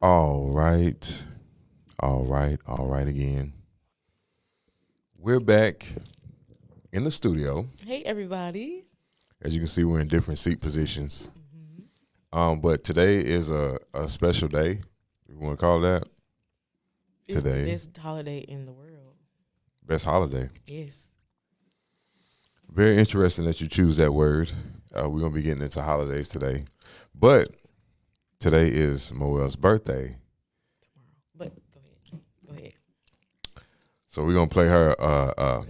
All right. All right again. We're back in the studio. Hey, everybody. As you can see, we're in different seat positions. Mm-hmm. But today is a special day. You want to call that? It's the Today. best holiday in the world. Best holiday. Yes. Very interesting that you choose that word. We're going to be getting into holidays today. But today is Moelle's birthday. Tomorrow. But go ahead. Go ahead. So we're going to play her. Oh,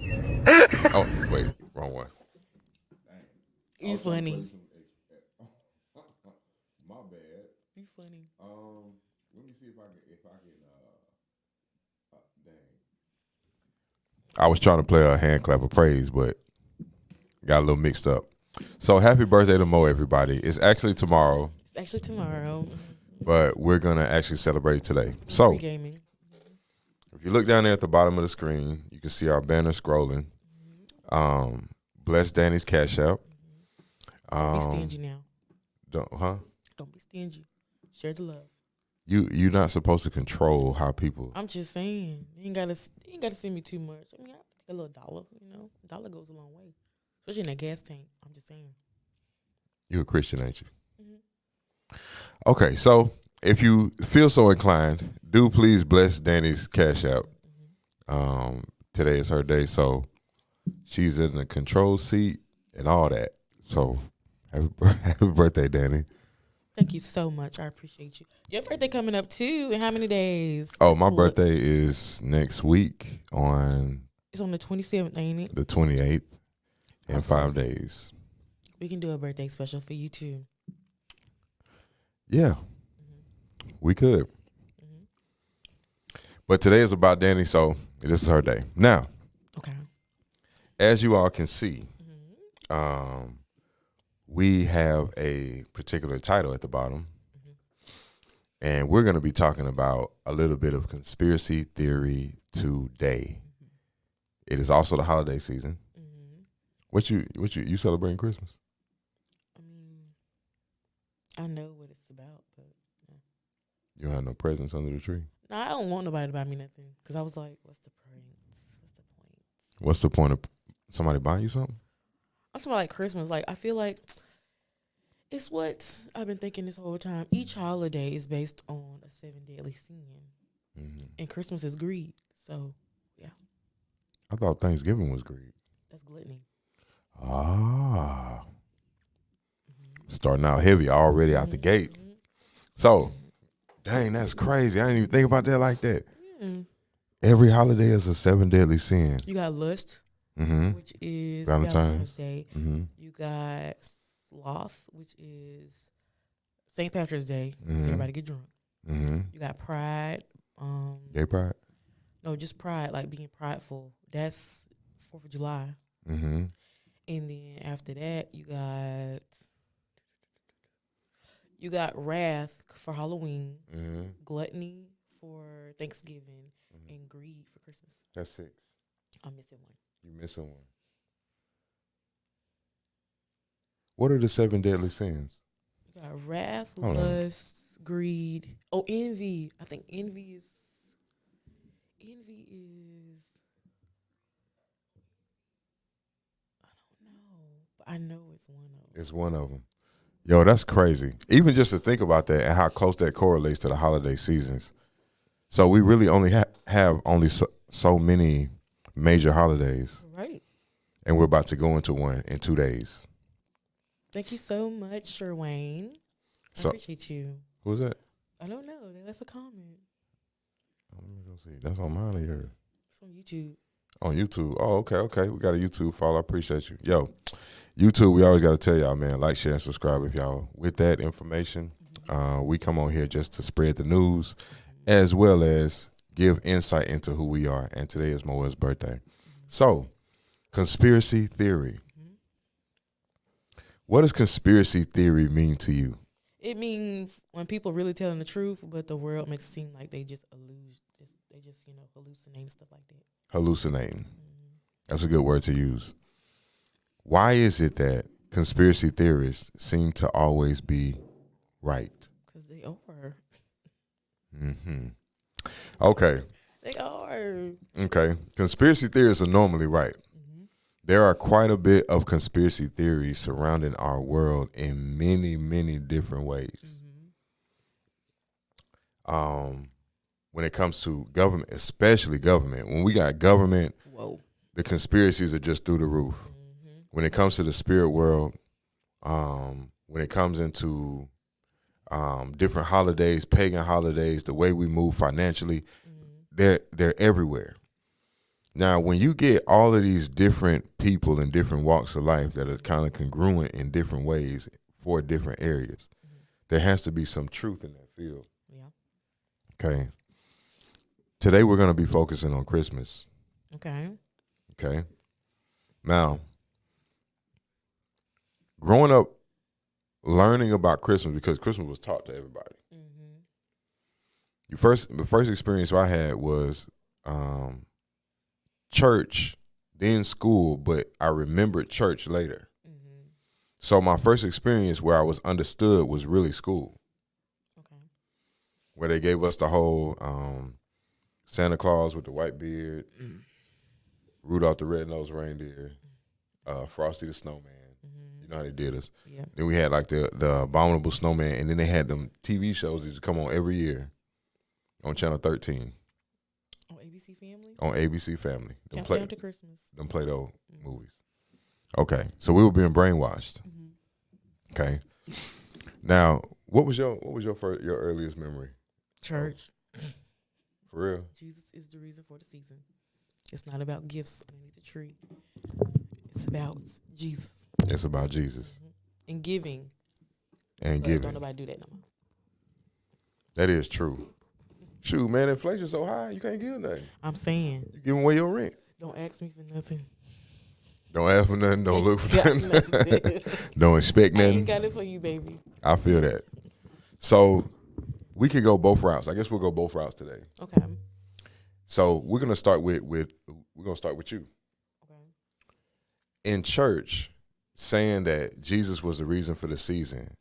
wait. Wrong one. You funny. My bad. You funny. Let me see if I can dang. I was trying to play a hand clap of praise, but got a little mixed up. So happy birthday to Mo, everybody. It's actually tomorrow, It's actually tomorrow. but we're gonna actually celebrate today. So Pregaming. if you look down there at the bottom of the screen, you can see our banner scrolling. Bless Danny's Cash App. Don't be stingy now. Huh? Don't be stingy. Share the love. You're not supposed to control how people. I'm just saying. You ain't gotta send me too much. I mean, I take a little dollar, A dollar goes a long way. Especially in that gas tank. I'm just saying. You're a Christian, ain't you? Mm-hmm. Okay, so if you feel so inclined, do please bless Danny's Cash App. Today is her day, so she's in the control seat and all that. So happy birthday, Danny. Thank you so much. I appreciate you. Your birthday coming up too. In how many days? Oh, my Let's look. birthday is next week on It's on the 27th, ain't it? the 28th in That's 5 close. days. We can do a birthday special for you too. Yeah, we could. Mm-hmm. But today is about Danny, so this is her day. Now, Okay. as you all can see, Mm-hmm. we have a particular title at the bottom. Mm-hmm. And we're going to be talking about a little bit of conspiracy theory today. Mm-hmm. It is also the holiday season. Mm-hmm. What you celebrating Christmas? I mean, I know what it's about, but You don't have no presents under the tree. no, I don't want nobody to buy me nothing because I was like, what's the point? What's the point? What's the point of somebody buying you something? I'm talking about like Christmas. Like I feel like it's what I've been thinking this whole time. Each holiday is based on a seven deadly sin, and Christmas is greed. So I thought Thanksgiving was great. that's gluttony. Ah, starting out heavy already out the gate. Mm-hmm. So, dang, that's crazy. I didn't even think about that like that. Yeah. Every holiday is a 7 deadly sin. You got lust, Mm-hmm. which is Valentine's. Valentine's Day. Mm-hmm. You got sloth, which is St. Patrick's Day. Mhm. So everybody get drunk. Mm-hmm. You got pride. Gay pride. No, just pride, like being prideful. That's 4th of July. Mm-hmm. And then after that, you got wrath for Halloween, Mm-hmm. gluttony for Thanksgiving, and greed for Christmas. That's 6. I'm missing one. You missing one. What are the 7 deadly sins? You got wrath, Hold on. lust, greed. Oh, envy. I think envy is. I don't know, but I know it's one of them. It's one of them. Yo, that's crazy. Even just to think about that and how close that correlates to the holiday seasons. So we really only have only so many major holidays, Right. and we're about to go into one in 2 days. Thank you so much, Sherwayne. I So appreciate you. who's that? I don't know. They left a comment. Let me go see. That's on mine or yours? It's on YouTube. On YouTube. Oh, okay. We got a YouTube follow. I appreciate you. Yo, YouTube, we always got to tell y'all, man, like, share, and subscribe if y'all with that information. We come on here just to spread the news as well as give insight into who we are. And today is Moelle's birthday. So, conspiracy theory. What does conspiracy theory mean to you? It means when people really telling the truth, but the world makes it seem like they just hallucinate and stuff like that. Hallucinating. That's a good word to use. Why is it that conspiracy theorists seem to always be right? Because they are. Mm-hmm. Okay. They are. Okay. Conspiracy theories are normally right. Mm-hmm. There are quite a bit of conspiracy theories surrounding our world in many, many different ways. When it comes to government, especially government, when we got government, Whoa. the conspiracies are just through the roof. Mm-hmm. When it comes to the spirit world, when it comes into different holidays, pagan holidays, the way we move financially, they're everywhere. Now, when you get all of these different people in different walks of life that are kind of congruent in different ways for different areas, there has to be some truth in that field. Yeah. Okay. Today we're going to be focusing on Christmas. Okay. Okay. Now, growing up, learning about Christmas, because Christmas was taught to everybody. The first experience I had was church, then school, but I remembered church later. So my first experience where I was understood was really school. Okay. Where they gave us the whole Santa Claus with the white beard, Rudolph the Red-Nosed Reindeer, Frosty the Snowman. You know how they did us. Yeah. Then we had like the Abominable Snowman, and then they had them TV shows that used to come on every year on Channel 13. On ABC Family? On ABC Family. Countdown to Christmas. Them Play-Doh movies. Okay, so we were being brainwashed. Okay. Now, what was your your earliest memory? Church. For real? Jesus is the reason for the season. It's not about gifts underneath the tree. It's about Jesus. It's about Jesus. And giving. And But giving. don't nobody do that no more. That is true. Shoot, man, inflation's so high, you can't give nothing. I'm saying. You giving away your rent. Don't ask me for nothing. Don't ask for nothing. Don't look for Got nothing. nothing. Don't expect I nothing. ain't got it for you, baby. I feel that. So we could go both routes. I guess we'll go both routes today. Okay. So we're gonna start with you. Okay. In church, saying that Jesus was the reason for the season.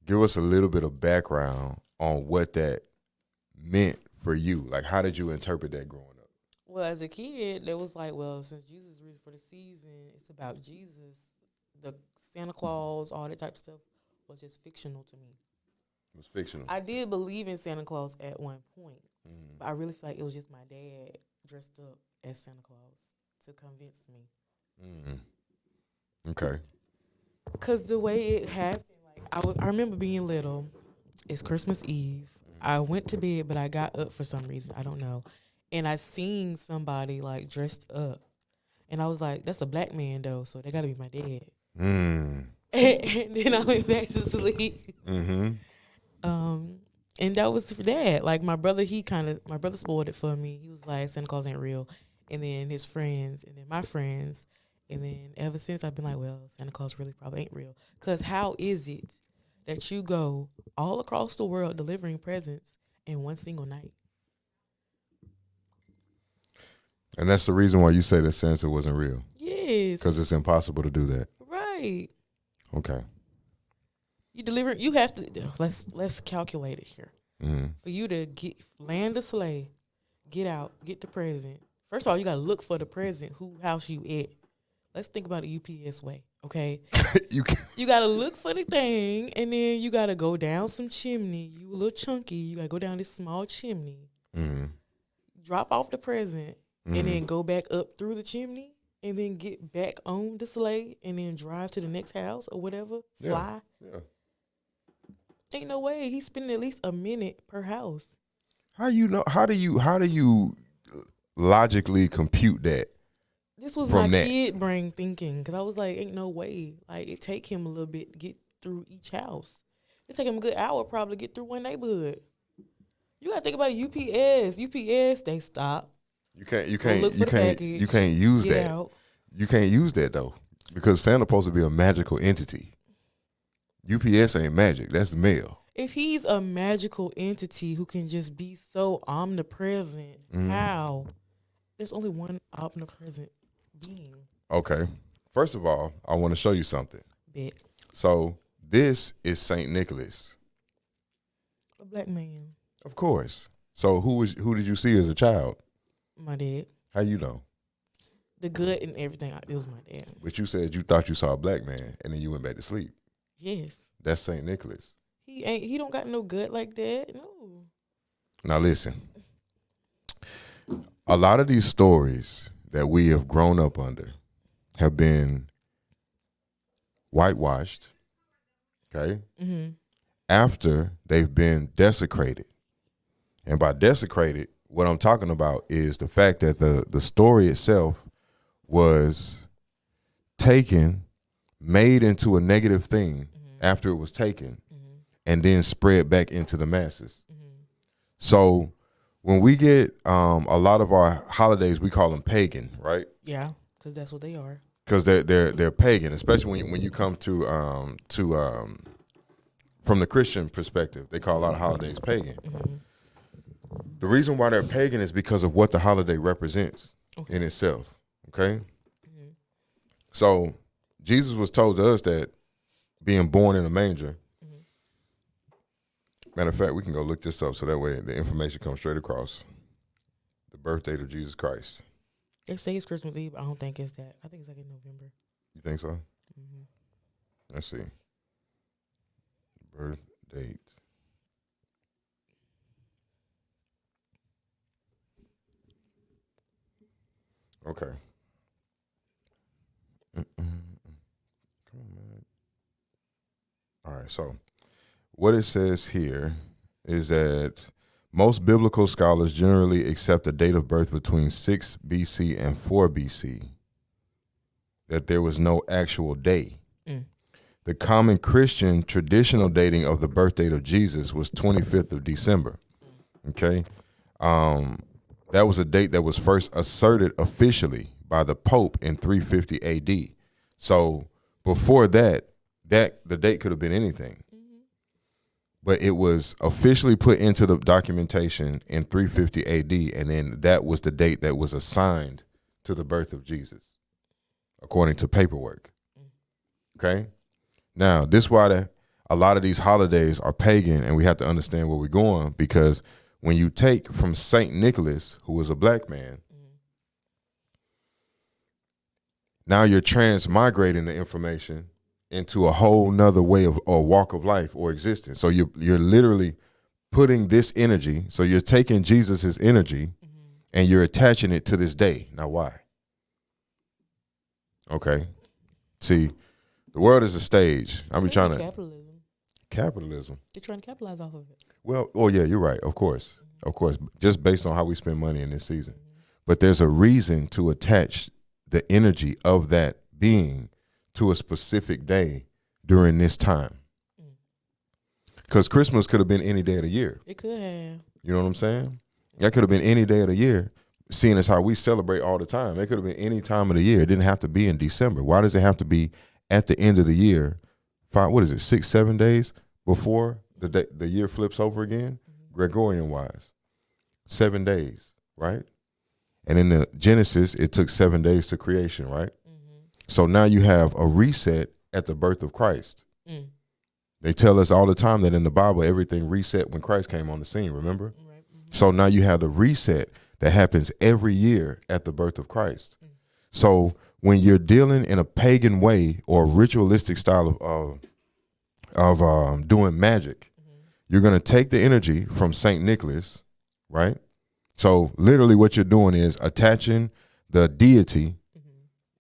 Give us a little bit of background on what that meant for you. Like, how did you interpret that growing up? Well, as a kid, there was like, well, since Jesus is the reason for the season, it's about Jesus. The Santa Claus, all that type of stuff was just fictional to me. It was fictional. I did believe in Santa Claus at one point, but I really feel like it was just my dad dressed up as Santa Claus to convince me. Okay. Because the way it happened, like I remember being little. It's Christmas Eve. I went to bed, but I got up for some reason. I don't know. And I seen somebody like dressed up. And I was like, that's a black man though, so they gotta be my dad. And then I went back to sleep. And that was for that. Like my brother spoiled it for me. He was like, Santa Claus ain't real. And then his friends, and then my friends. And then ever since I've been like, well, Santa Claus really probably ain't real. Because how is it that you go all across the world delivering presents in one single night? And that's the reason why you say that Santa wasn't real. Yes. Because it's impossible to do that. Right. Okay. You have to, let's calculate it here. For you to land the sleigh, get out, get the present. First of all, you got to look for the present, who house you at. Let's think about the UPS way, okay? You got to look for the thing, and then you got to go down some chimney. You a little chunky. You got to go down this small chimney, drop off the present, and then go back up through the chimney, and then get back on the sleigh, and then drive to the next house or whatever, fly. Yeah. Ain't no way. He's spending at least a minute per house. How you know? How do you logically compute that? This was my kid brain thinking, because I was like, ain't no way. Like, it take him a little bit to get through each house. It take him a good hour probably to get through one neighborhood. You gotta think about UPS. UPS, they stop. You can't use that. Out. You can't use that though, because Santa's supposed to be a magical entity. UPS ain't magic. That's the mail. If he's a magical entity who can just be so omnipresent, how? There's only one omnipresent being. Okay. First of all, I want to show you something. Bet. So this is St. Nicholas. A black man. Of course. So who did you see as a child? My dad. How you know? The good and everything. It was my dad. But you said you thought you saw a black man, and then you went back to sleep. Yes. That's Saint Nicholas. He don't got no gut like that. No. Now listen. A lot of these stories that we have grown up under have been whitewashed, okay, after they've been desecrated. And by desecrated, what I'm talking about is the fact that the story itself was taken, made into a negative thing after it was taken, and then spread back into the masses. So when we get a lot of our holidays, we call them pagan, right? Yeah, because that's what they are. Because they're pagan, especially when you come to from the Christian perspective, they call a lot of holidays pagan. The reason why they're pagan is because of what the holiday represents in itself. Okay, so Jesus was told to us that being born in a manger. Matter of fact, we can go look this up so that way the information comes straight across. The birth date of Jesus Christ. They say it's Christmas Eve. I don't think it's that. I think it's like in November. You think so? Let's see. Birth date. Okay. Come on, man. All right, so what it says here is that most biblical scholars generally accept a date of birth between 6 BC and 4 BC, that there was no actual day. The common Christian traditional dating of the birth date of Jesus was 25th of December. Okay. That was a date that was first asserted officially by the Pope in 350 AD. So before that, the date could have been anything. But it was officially put into the documentation in 350 AD, and then that was the date that was assigned to the birth of Jesus, according to paperwork. Okay? Now, this is why a lot of these holidays are pagan, and we have to understand where we're going, because when you take from Saint Nicholas, who was a black man, now you're transmigrating the information into a whole nother way of or walk of life or existence. So you're literally putting this energy. So you're taking Jesus's energy and you're attaching it to this day. Now, why? Okay. See, the world is a stage. Capitalism. They're trying to capitalize off of it. Well, oh yeah, you're right. Of course. Just based on how we spend money in this season. But there's a reason to attach the energy of that being to a specific day during this time. Because Christmas could have been any day of the year. It could have. You know what I'm saying? That could have been any day of the year, seeing as how we celebrate all the time. It could have been any time of the year. It didn't have to be in December. Why does it have to be at the end of the year? 6, 7 days before the year flips over again? Gregorian wise. 7 days, right? And in the Genesis, it took 7 days to creation, right? So now you have a reset at the birth of Christ. They tell us all the time that in the Bible, everything reset when Christ came on the scene, remember? Right. So now you have the reset that happens every year at the birth of Christ. So when you're dealing in a pagan way or ritualistic style of doing magic, you're going to take the energy from Saint Nicholas, right? So literally what you're doing is attaching the deity,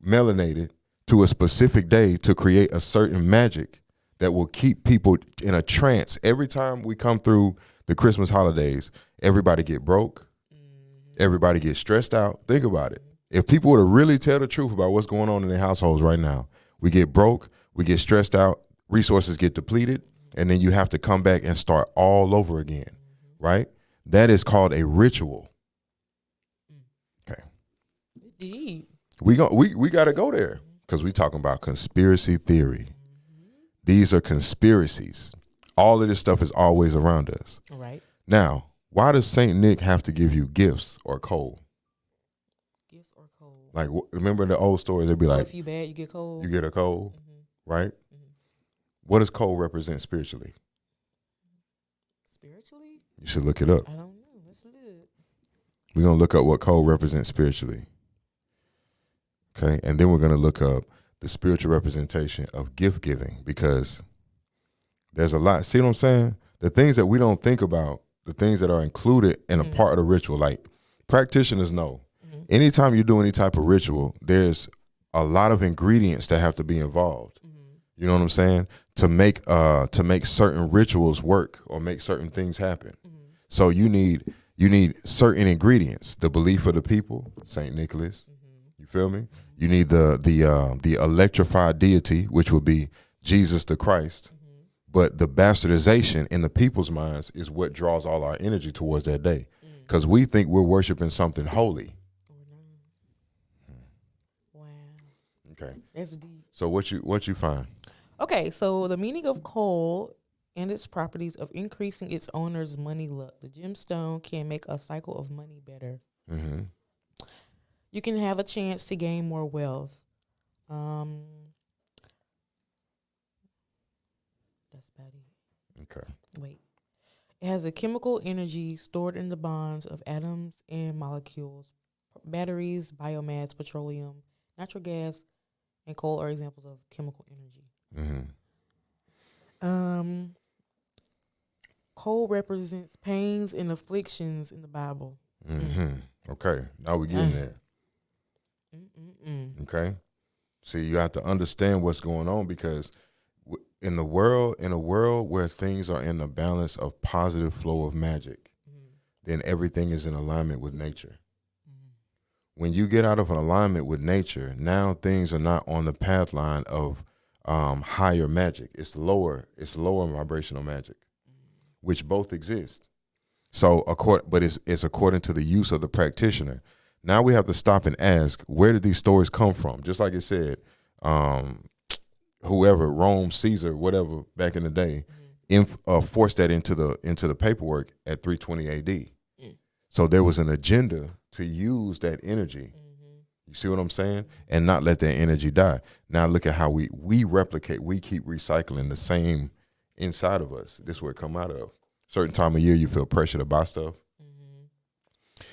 melanated, to a specific day to create a certain magic that will keep people in a trance. Every time we come through the Christmas holidays, everybody get broke. Everybody get stressed out. Think about it. If people were to really tell the truth about what's going on in their households right now, we get broke, we get stressed out, resources get depleted, and then you have to come back and start all over again, right? That is called a ritual. Okay. Deep. We got to go there because we talking about conspiracy theory. These are conspiracies. All of this stuff is always around us. Right. Now, why does Saint Nick have to give you gifts or coal? Gifts or coal. Like, remember in the old stories, they'd be like, if you bad, you get coal. You get a coal, right? What does coal represent spiritually? Spiritually? You You should look it up. I don't know. Let's look. We're going to look up what coal represents spiritually. Okay. And then we're going to look up the spiritual representation of gift giving, because there's a lot. See what I'm saying? The things that we don't think about, the things that are included in a part of the ritual, like practitioners know. Anytime you do any type of ritual, there's a lot of ingredients that have to be involved. You know what I'm saying? To make certain rituals work or make certain things happen. So you need certain ingredients. The belief of the people, Saint Nicholas. You feel me? You need the electrified deity, which would be Jesus the Christ. But the bastardization in the people's minds is what draws all our energy towards that day, because we think we're worshiping something holy. Wow. Okay. That's deep. So what you find? Okay, so the meaning of coal and its properties of increasing its owner's money luck. The gemstone can make a cycle of money better. Mm-hmm. You can have a chance to gain more wealth. That's about it. Okay. Wait. It has a chemical energy stored in the bonds of atoms and molecules. Batteries, biomass, petroleum, natural gas, and coal are examples of chemical energy. Coal represents pains and afflictions in the Bible. Okay. Now we're getting there. Okay. See, you have to understand what's going on, because in a world where things are in the balance of positive flow of magic, then everything is in alignment with nature. When you get out of an alignment with nature, now things are not on the path line of higher magic. It's lower vibrational magic, which both exist. So, but it's according to the use of the practitioner. Now we have to stop and ask, where did these stories come from? Just like it said, whoever, Rome, Caesar, whatever, back in the day, forced that into the paperwork at 320 AD. So there was an agenda to use that energy. You see what I'm saying? And not let that energy die. Now look at how we replicate. We keep recycling the same inside of us. This is where it come out of. Certain time of year, you feel pressure to buy stuff.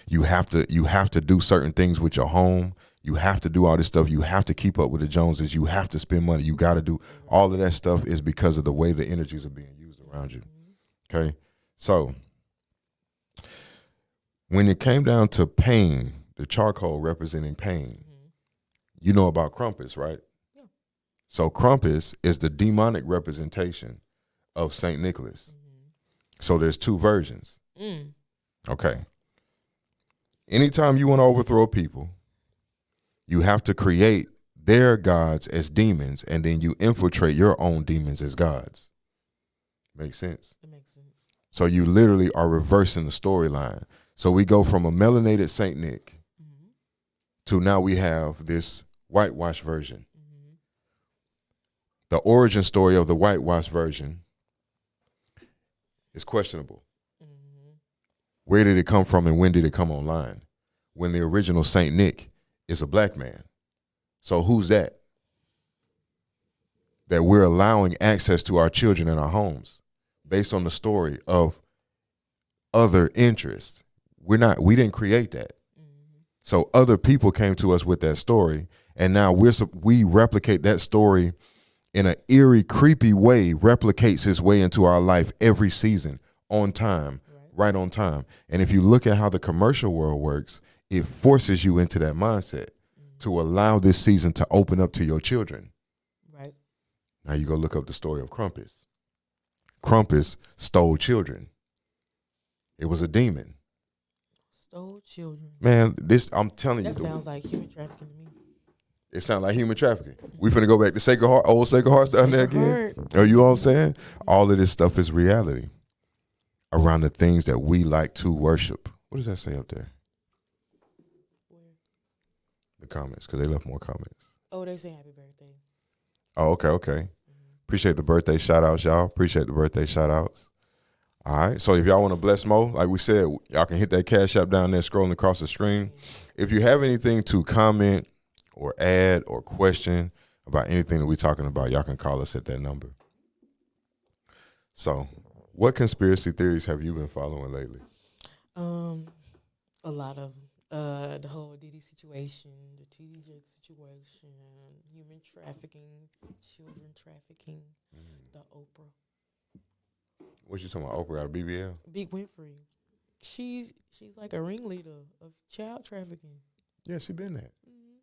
You have to do certain things with your home. You have to do all this stuff. You have to keep up with the Joneses. You have to spend money. You got to do all of that stuff, is because of the way the energies are being used around you. Okay. So when it came down to pain, the charcoal representing pain, you know about Krampus, right? Yeah. So Krampus is the demonic representation of Saint Nicholas. So there's two versions. Okay. Anytime you want to overthrow people, you have to create their gods as demons, and then you infiltrate your own demons as gods. Make sense? It makes sense. So you literally are reversing the storyline. So we go from a melanated Saint Nick to now we have this whitewash version. The origin story of the whitewash version is questionable. Where did it come from and when did it come online? When the original Saint Nick is a black man. So who's that? That we're allowing access to our children in our homes based on the story of other interests. We didn't create that. So other people came to us with that story, and now we replicate that story in an eerie, creepy way, replicates its way into our life every season, on time, right on time. And if you look at how the commercial world works, it forces you into that mindset to allow this season to open up to your children. Right. Now you go look up the story of Krampus. Krampus stole children. It was a demon. Stole children. Man, I'm telling you. That sounds like human trafficking to me. It sounds like human trafficking. We finna go back to Sacred Heart, old Sacred Hearts down there again. You know what I'm saying? All of this stuff is reality around the things that we like to worship. What does that say up there? Where? The comments, because they left more comments. Oh, they say happy birthday. Oh, okay. Appreciate the birthday shout outs, y'all. Appreciate the birthday shout outs. All right. So if y'all want to bless Mo, like we said, y'all can hit that Cash App down there scrolling across the screen. If you have anything to comment or add or question about anything that we're talking about, y'all can call us at that number. So What conspiracy theories have you been following lately? A lot of the whole Diddy situation, the TD Jake situation, human trafficking, children trafficking, the Oprah, What you talking about? Oprah out of BBL? Big Winfrey. She's like a ringleader of child trafficking. Yeah, she been that Mm-hmm.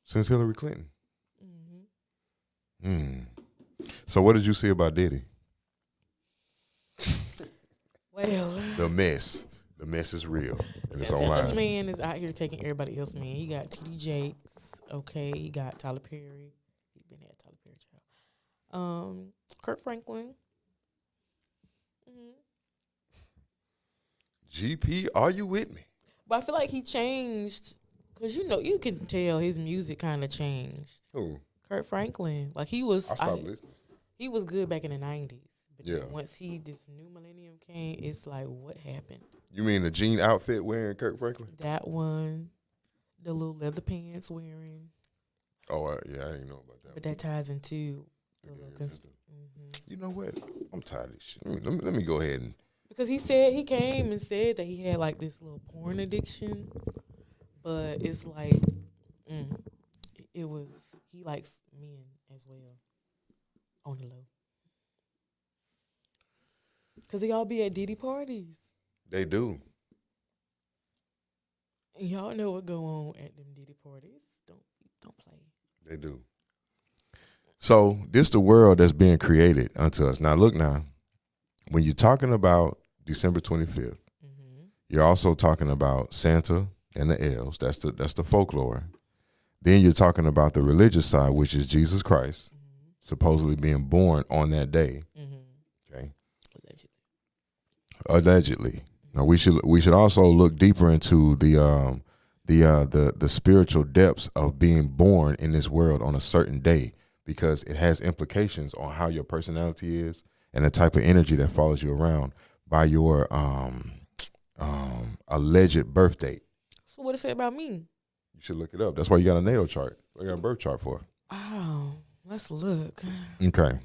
since Hillary Clinton. Mm-hmm. So what did you see about Diddy? Well, The mess. The mess is real, and it's this online. man is out here taking everybody else, man. He got TD Jakes, okay. He got Tyler Perry. He been had Tyler Perry, child. Kurt Franklin. Mm-hmm. GP, are you with me? But I feel like he changed because you can tell his music kind of changed. Who? Kurt Franklin, like he was. I stopped listening. He was good back in the 90s, but Yeah. then once this new millennium came, it's like what happened? You mean the jean outfit wearing Kurt Franklin? That one, the little leather pants wearing. Oh, yeah, I didn't know about that. But that ties into the little You know what? I'm tired of this shit. Let me go ahead and. because he came and said that he had like this little porn addiction, but it's like it was he likes men as well on the low because they all be at Diddy parties. They do. And y'all know what go on at them Diddy parties. Don't play. They do. So this the world that's being created unto us. Now look now, when you're talking about December 25th, you're also talking about Santa and the elves. That's the folklore. Then you're talking about the religious side, which is Jesus Christ, supposedly being born on that day. Okay. Allegedly. Now we should also look deeper into the spiritual depths of being born in this world on a certain day, because it has implications on how your personality is and the type of energy that follows you around by your alleged birth date. So what it say about me? You should look it up. That's why you got a natal chart. What you got a birth chart for? Oh, let's look. Okay.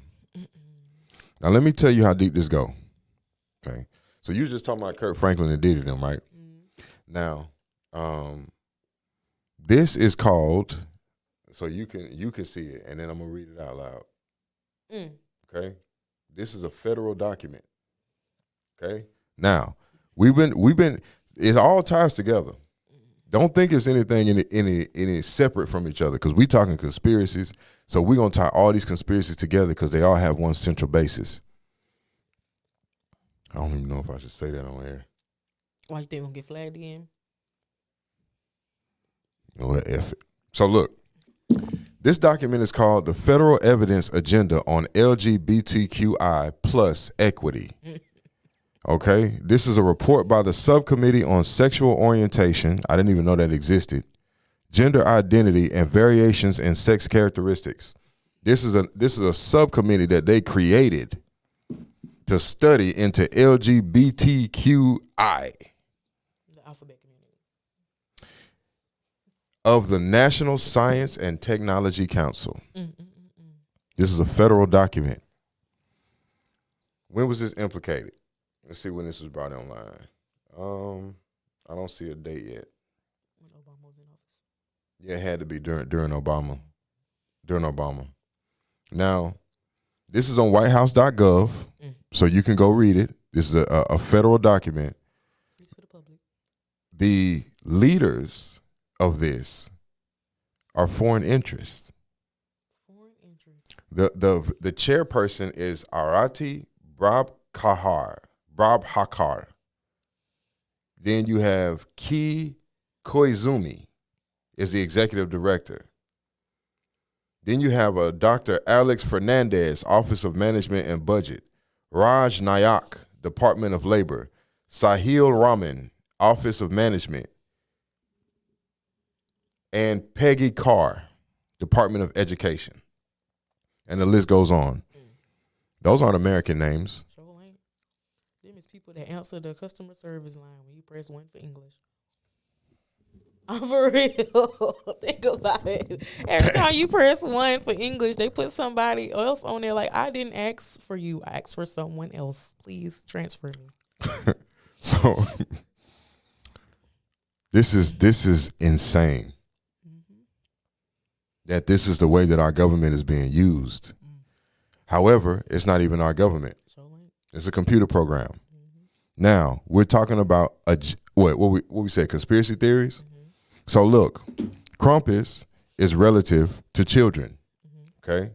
Now let me tell you how deep this go. Okay. So you just talking about Kurt Franklin and Diddy them, right? Now, this is called, so you can see it, and then I'm gonna read it out loud. Okay. This is a federal document. Okay. Now, we've been it all ties together. Don't think it's anything any separate from each other, because we talking conspiracies. So we're gonna tie all these conspiracies together because they all have one central basis. I don't even know if I should say that on air. Why you think we're gonna get flagged again? No, F it. So look, this document is called the Federal Evidence Agenda on LGBTQI plus Equity. Okay, this is a report by the Subcommittee on Sexual Orientation. I didn't even know that existed. Gender identity and variations in sex characteristics. This is a subcommittee that they created to study into LGBTQI The alphabet community of the National Science and Technology Council. This is a federal document. When was this implicated? Let's see when this was brought online. I don't see a date yet. when Obama was in office. Yeah, it had to be during Obama. During Obama. Now, this is on whitehouse.gov, so you can go read it. This is a federal document. Free to the public. The leaders of this are foreign interests. Foreign interest. The chairperson is Arati Brabhakar. Then you have Ki Koizumi is the executive director. Then you have a Dr. Alex Fernandez, Office of Management and Budget. Raj Nayak, Department of Labor. Sahil Raman, Office of Management. And Peggy Carr, Department of Education. And the list goes on. Those aren't American names. Sure ain't. Them is people that answer the customer service line when you press 1 for English. I'm for real. Think about it. Every time you press 1 for English, they put somebody else on there. Like, I didn't ask for you. I asked for someone else. Please transfer me. So this is insane. Mm-hmm. That this is the way that our government is being used. However, it's not even our government. It's a computer program. Now, we're talking about what we said, conspiracy theories. So look, Krampus is relative to children. Okay?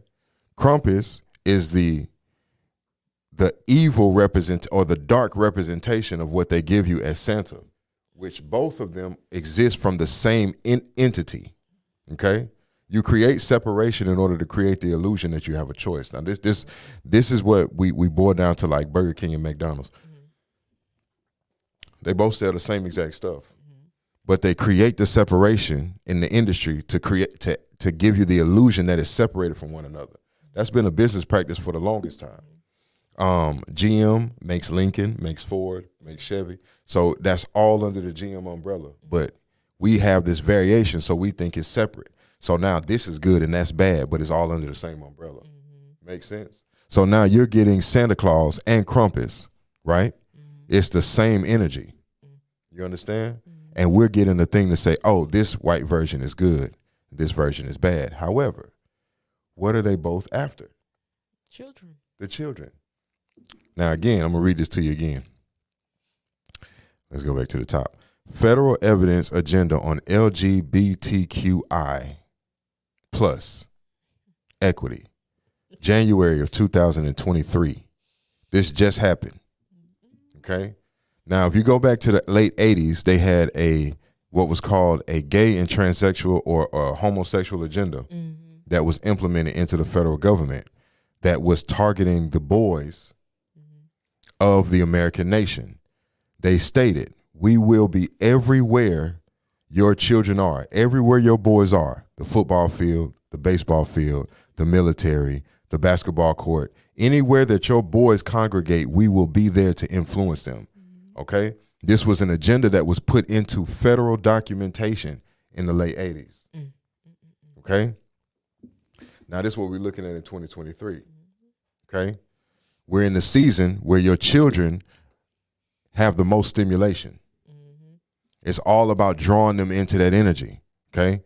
Krampus is the evil or the dark representation of what they give you as Santa, which both of them exist from the same entity. Okay? You create separation in order to create the illusion that you have a choice. Now, this is what we boil down to, like Burger King and McDonald's. They both sell the same exact stuff, but they create the separation in the industry to give you the illusion that it's separated from one another. That's been a business practice for the longest time. GM makes Lincoln, makes Ford, makes Chevy. So that's all under the GM umbrella. But we have this variation, so we think it's separate. So now this is good and that's bad, but it's all under the same umbrella. Makes sense? So now you're getting Santa Claus and Krampus, right? It's the same energy. You understand? And we're getting the thing to say, oh, this white version is good. This version is bad. However, what are they both after? Children. The children. Now, again, I'm going to read this to you again. Let's go back to the top. Federal evidence agenda on LGBTQI plus equity. January of 2023. This just happened. Okay? Now, if you go back to the late 80s, they had what was called a gay and transsexual or homosexual agenda that was implemented into the federal government that was targeting the boys of the American nation. They stated, we will be everywhere your children are, everywhere your boys are, the football field, the baseball field, the military, the basketball court, anywhere that your boys congregate, we will be there to influence them. Okay? This was an agenda that was put into federal documentation in the late 80s. Okay? Now, this is what we're looking at in 2023. Okay? We're in the season where your children have the most stimulation. It's all about drawing them into that energy. Okay?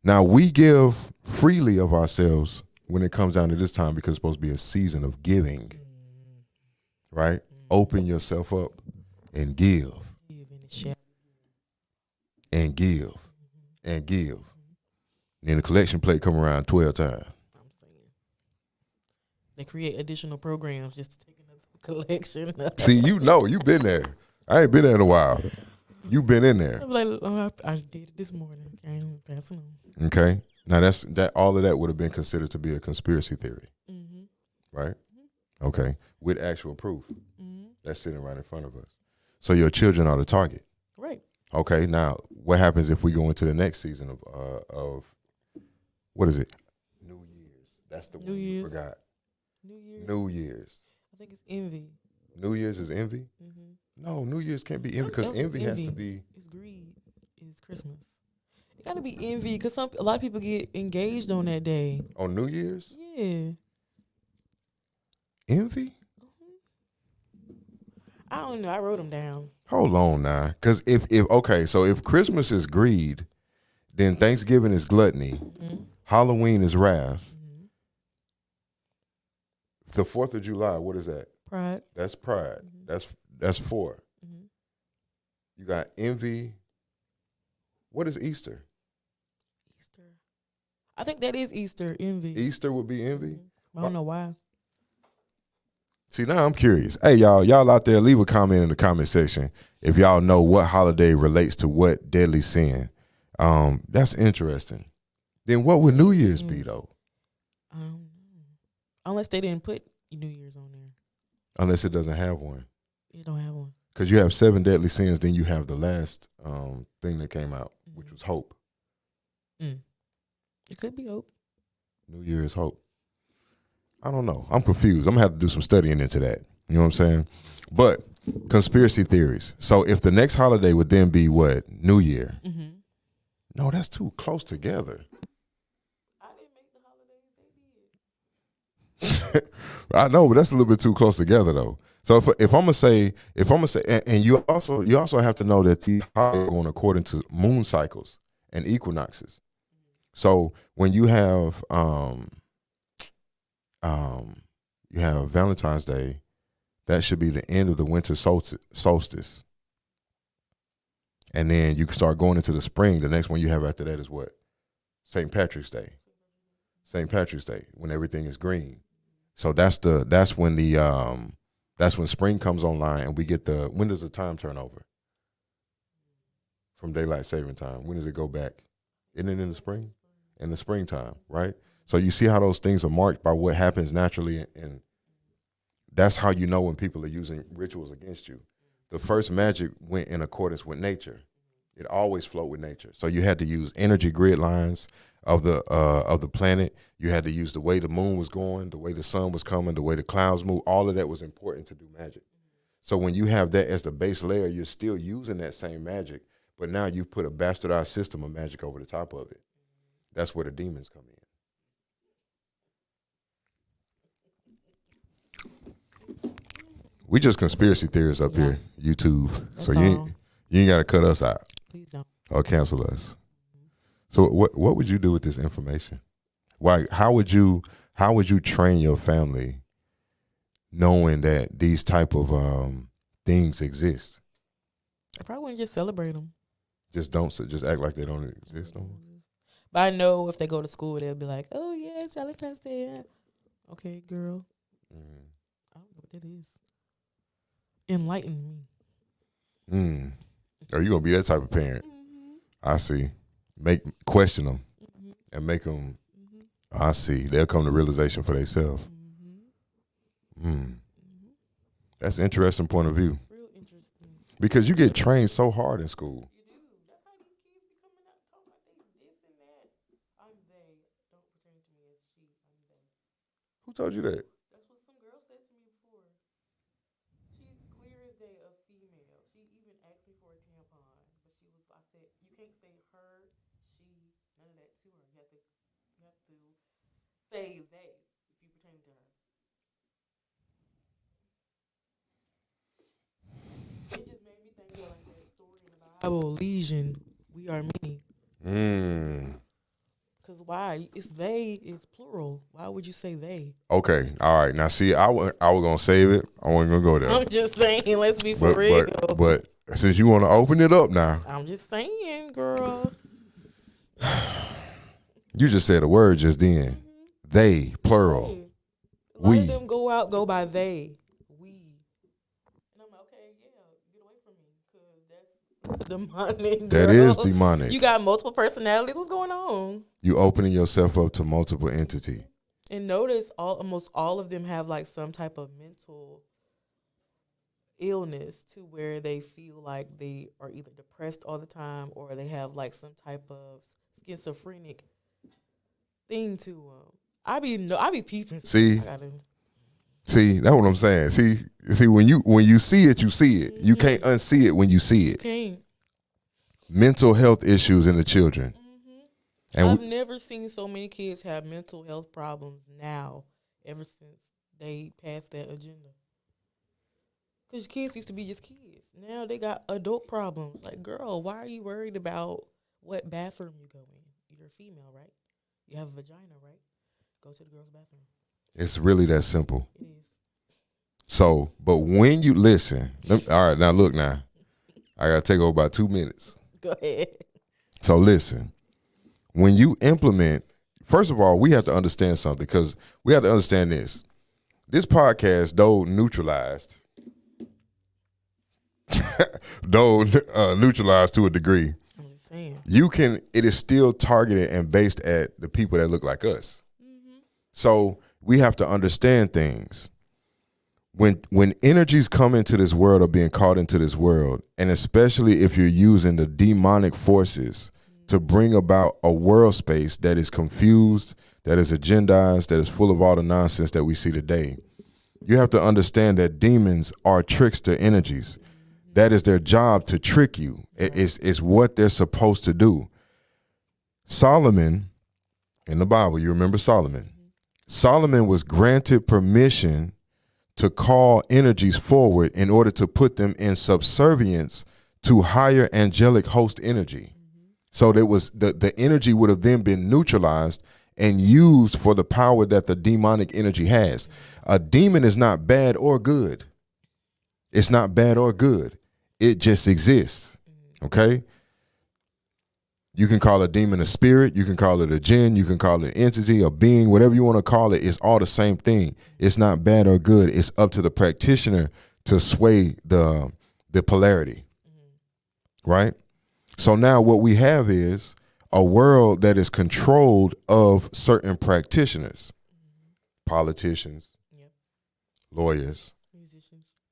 Now, we give freely of ourselves when it comes down to this time because it's supposed to be a season of giving. Right? Open yourself up and give. And give. And give. Then the collection plate come around 12 times. They create additional programs just to take another collection. See, you've been there. I ain't been there in a while. You've been in there. I'm like, oh, I did it this morning. I ain't passing on. Okay. Now that all of that would have been considered to be a conspiracy theory. Right? Okay. With actual proof. That's sitting right in front of us. So your children are the target. Right. Okay. Now, what happens if we go into the next season of what is it? New Year's. That's the one you forgot. New Year's. I think it's envy. New Year's is envy? No, New Year's can't be envy because envy has to be. It's greed. It's Christmas. It got to be envy because a lot of people get engaged on that day. On New Year's? Yeah. Envy? I don't know. I wrote them down. Hold on now. Because if Christmas is greed, then Thanksgiving is gluttony. Halloween is wrath. The 4th of July, what is that? Pride. That's pride. That's 4. You got envy. What is Easter? Easter. I think that is Easter, envy. Easter would be envy? I don't know why. See, now I'm curious. Hey, y'all out there, leave a comment in the comment section if y'all know what holiday relates to what deadly sin. That's interesting. Then what would New Year's be, though? Unless they didn't put New Year's on there. Unless it doesn't have one. It don't have one. Because you have 7 deadly sins, then you have the last thing that came out, which was hope. It could be hope. New Year's hope. I don't know. I'm confused. I'm going to have to do some studying into that. You know what I'm saying? But conspiracy theories. So if the next holiday would then be what? New Year. No, that's too close together. I didn't make the holidays. They did. I know, but that's a little bit too close together though. So if I'm gonna say, and you also have to know that these holidays are going according to moon cycles and equinoxes. So when you have Valentine's Day, that should be the end of the winter solstice. And then you can start going into the spring. The next one you have after that is what? St. Patrick's Day. St. Patrick's Day, when everything is green. So that's when spring comes online and we get when does the time turn over? From daylight saving time. When does it go back? Isn't it in the spring? In the springtime, right? So you see how those things are marked by what happens naturally, and that's how you know when people are using rituals against you. The first magic went in accordance with nature. It always flowed with nature. So you had to use energy grid lines of the planet. You had to use the way the moon was going, the way the sun was coming, the way the clouds move. All of that was important to do magic. So when you have that as the base layer, you're still using that same magic, but now you put a bastardized system of magic over the top of it. That's where the demons come in. We just conspiracy theorists up here, YouTube. That's so all. you ain't got to cut us out Please don't. or cancel us. So what would you do with this information? Why? How would you train your family, knowing that these type of things exist? I probably wouldn't just celebrate them. Just act like they don't exist no more. But I know if they go to school, they'll be like, "Oh yeah, it's Valentine's Day." Okay, girl. Mm. I don't know what that is. Enlighten me. Are you gonna be that type of parent? Mm-hmm. I see. Question them and make them. I see. They'll come to realization for themselves. That's an interesting point of view. Real interesting. Because you get trained so hard in school. You do. That's how these kids be coming out talking about they this and that. I'm they. Don't pertain to me as she. I'm they. Who told you that? That's what some girl said to me before. She's clear as day a female. She even asked me for a tampon, but I said, you can't say her, she, none of that to her. You have to say they if you pertain to her. It just made me think of like that story in the Bible, legion, we are many. Because why? It's they, it's plural. Why would you say they? Okay, all right. Now, see, I was going to save it. I wasn't going to go there. I'm just saying, let's be for real. But since you want to open it up now. I'm just saying, girl. You just said a word just then. They, plural. Hey, We. let them go by they. We. And I'm like, okay, yeah, get away from me. Because that's demonic, girl. That is demonic. You got multiple personalities. What's going on? You opening yourself up to multiple entity. And notice almost all of them have like some type of mental illness to where they feel like they are either depressed all the time or they have like some type of schizophrenic thing to them. I be peeping. See, that's what I'm saying. See, when you see it, you see it. You can't unsee it when you see it. Can't. Mental health issues in the children. And I've never seen so many kids have mental health problems now, ever since they passed that agenda. Because kids used to be just kids. Now they got adult problems. Like, girl, why are you worried about what bathroom you go in? You're a female, right? You have a vagina, right? Go to the girl's bathroom. It's really that simple. It is. So, but when you listen, all right, now look now. I got to take over about 2 minutes. Go ahead. So listen, when you implement, first of all, we have to understand something because we have to understand this. This podcast, though neutralized to a degree, I'm just saying. It is still targeted and based at the people that look like us. So we have to understand things. When energies come into this world or being caught into this world, and especially if you're using the demonic forces to bring about a world space that is confused, that is agendized, that is full of all the nonsense that we see today, you have to understand that demons are trickster energies. That is their job, to trick you. It's what they're supposed to do. Solomon, in the Bible, you remember Solomon. Solomon was granted permission to call energies forward in order to put them in subservience to higher angelic host energy. So there was the energy would have then been neutralized and used for the power that the demonic energy has. A demon is not bad or good. It's not bad or good. It just exists. Okay? You can call a demon a spirit. You can call it a jinn. You can call it an entity, a being, whatever you want to call it. It's all the same thing. It's not bad or good. It's up to the practitioner to sway the polarity. Right? So now what we have is a world that is controlled of certain practitioners, politicians, lawyers,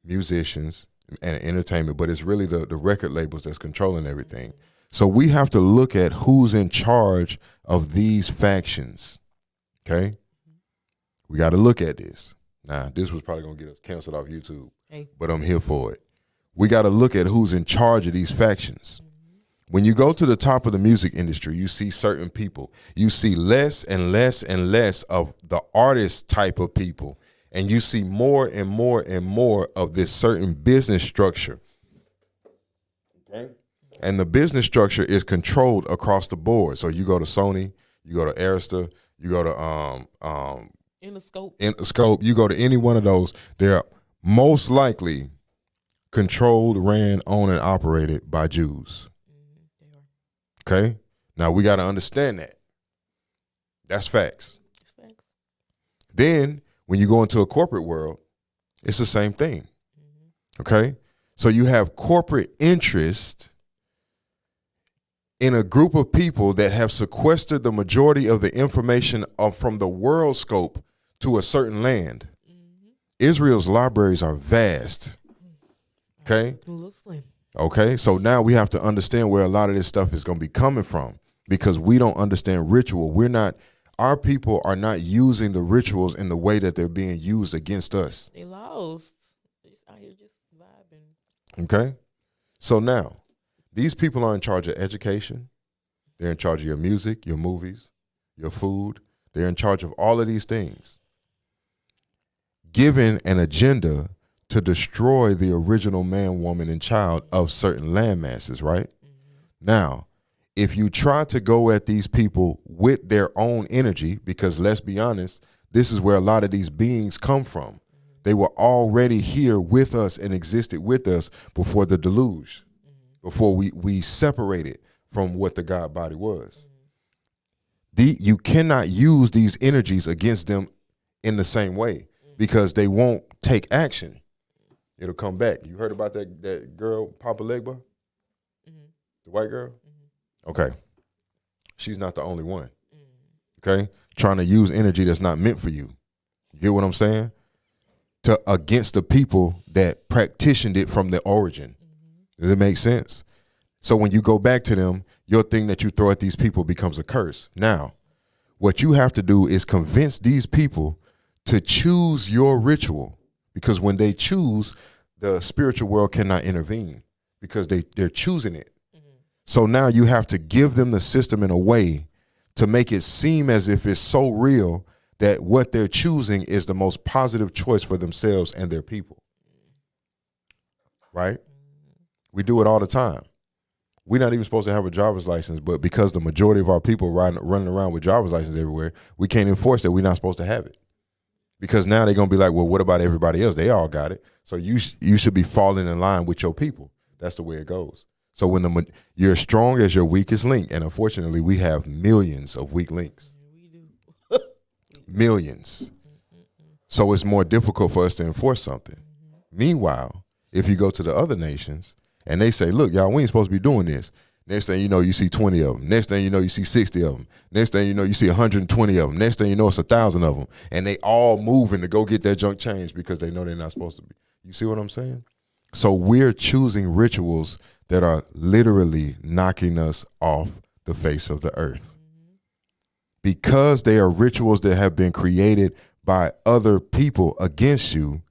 musicians, and entertainment, but it's really the record labels that's controlling everything. So we have to look at who's in charge of these factions, okay? We got to look at this. Now, this was probably going to get us canceled off YouTube, but I'm here for it. We got to look at who's in charge of these factions. When you go to the top of the music industry, you see certain people. You see less and less and less of the artist type of people, and you see more and more and more of this certain business structure. Okay? And the business structure is controlled across the board. So you go to Sony, you go to Arista, you go to Interscope, you go to any one of those. They're most likely controlled, ran, owned, and operated by Jews. Okay? Now we got to understand that. That's facts. Then when you go into a corporate world, it's the same thing. Okay? So you have corporate interest in a group of people that have sequestered the majority of the information from the world scope to a certain land. Israel's libraries are vast. Okay? Okay, so now we have to understand where a lot of this stuff is going to be coming from, because we don't understand ritual. Our people are not using the rituals in the way that they're being used against us. They lost. They just out here just vibing. Okay, so now these people are in charge of education. They're in charge of your music, your movies, your food. They're in charge of all of these things, given an agenda to destroy the original man, woman, and child of certain land masses, right? Now, if you try to go at these people with their own energy, because let's be honest, this is where a lot of these beings come from. They were already here with us and existed with us before the deluge, before we separated from what the God body was. You cannot use these energies against them in the same way, because they won't take action. It'll come back. You heard about that girl, Papa Legba? The white girl? Okay. She's not the only one. Okay? Trying to use energy that's not meant for you. You get what I'm saying? Against the people that practiced it from the origin. Does it make sense? So when you go back to them, your thing that you throw at these people becomes a curse. Now, what you have to do is convince these people to choose your ritual. Because when they choose, the spiritual world cannot intervene, because they're choosing it. So now you have to give them the system in a way to make it seem as if it's so real that what they're choosing is the most positive choice for themselves and their people. Right? We do it all the time. We're not even supposed to have a driver's license, but because the majority of our people running around with driver's licenses everywhere, we can't enforce that we're not supposed to have it. Because now they're going to be like, well, what about everybody else? They all got it. So you should be falling in line with your people. That's the way it goes. So when you're strong as your weakest link, and unfortunately we have millions of weak links. We do. Millions. So it's more difficult for us to enforce something. Meanwhile, if you go to the other nations and they say, look, y'all, we ain't supposed to be doing this. Next thing you know, you see 20 of them. Next thing you know, you see 60 of them. Next thing you know, you see 120 of them. Next thing you know, it's 1,000 of them. And they all moving to go get that junk changed because they know they're not supposed to be. You see what I'm saying? So we're choosing rituals that are literally knocking us off the face of the earth. Because they are rituals that have been created by other people against you,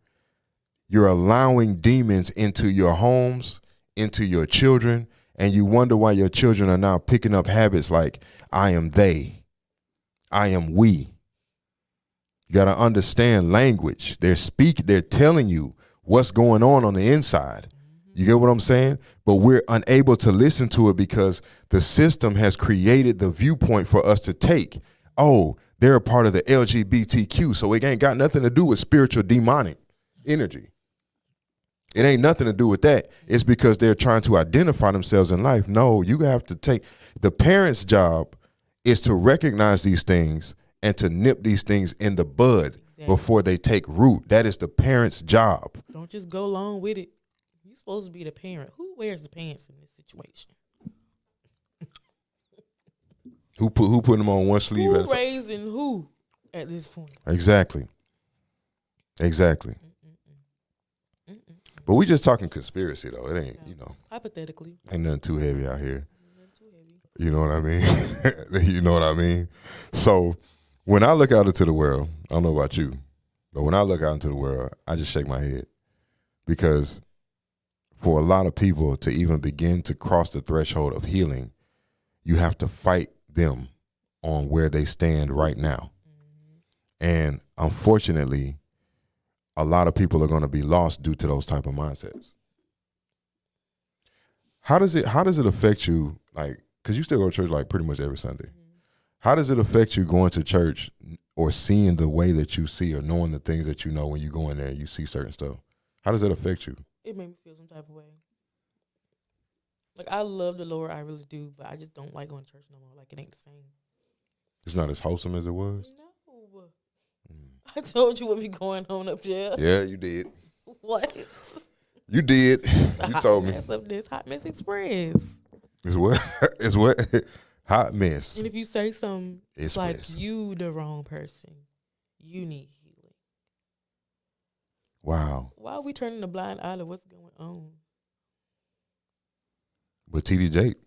you're allowing demons into your homes, into your children, And you wonder why your children are now picking up habits like I am they, I am we. You got to understand language. They're telling you what's going on the inside. You get what I'm saying? But we're unable to listen to it because the system has created the viewpoint for us to take. Oh, they're a part of the LGBTQ, so it ain't got nothing to do with spiritual demonic energy. It ain't nothing to do with that. It's because they're trying to identify themselves in life. No, you have to take the parents' job is to recognize these things and to nip these things in the bud before they take root. That is the parents' job. Don't just go along with it. You're supposed to be the parent. Who wears the pants in this situation? Who put them on one sleeve? Who raising who at this point? Exactly. But we just talking conspiracy though. It ain't, Hypothetically. Ain't nothing too heavy out here. You know what I mean? You know what I mean? So when I look out into the world, I don't know about you, but when I look out into the world, I just shake my head. Because for a lot of people to even begin to cross the threshold of healing, you have to fight them on where they stand right now. And unfortunately, a lot of people are going to be lost due to those type of mindsets. How does it affect you? Like, because you still go to church like pretty much every Sunday. How does it affect you going to church or seeing the way that you see or knowing the things that you know when you go in there and you see certain stuff? How does it affect you? It made me feel some type of way. Like, I love the Lord, I really do, but I just don't like going to church no more. Like, it ain't the same. It's not as wholesome as it was? No. I told you what be going on up there. Yeah, you did. What? You did. You told me. Mess up this Hot Mess Express. It's what? It's what? Hot mess. And if you say something, it's like mess. you the wrong person. You need healing. Wow. Why are we turning a blind eye to what's going on? But TD Jake.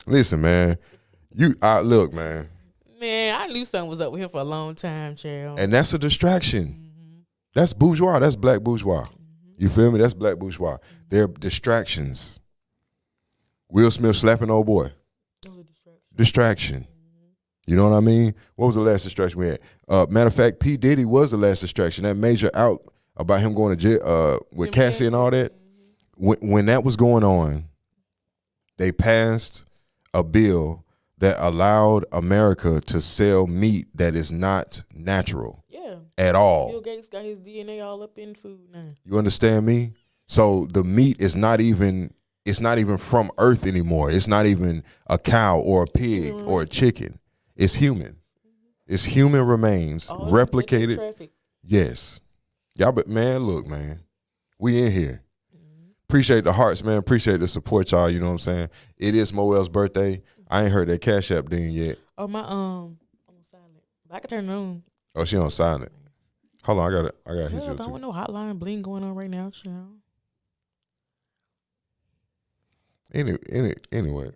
Listen, man. Look, man. Man, I knew something was up with him for a long time, child. And that's a distraction. That's bourgeois. That's black bourgeois. You feel me? That's black bourgeois. They're distractions. Will Smith slapping old boy. Distraction. You know what I mean? What was the last distraction we had? Matter of fact, P. Diddy was the last distraction. That major out about him going to jail with Cassie and all that. When that was going on, they passed a bill that allowed America to sell meat that is not natural at all. Bill Gates got his DNA all up in food now. You understand me? So the meat is not even from Earth anymore. It's not even a cow or a pig or a chicken. It's human. It's human remains all replicated. Yes. Y'all, but man, look, man, we in here. Appreciate the hearts, man. Appreciate the support, y'all. You know what I'm saying? It is Moelle's birthday. I ain't heard that Cash App ding yet. Oh, my I'm on silent. But I can turn it on. Oh, she on silent. Hold on, I got hit you. I don't want no hotline bling going on right now, child. Anyway.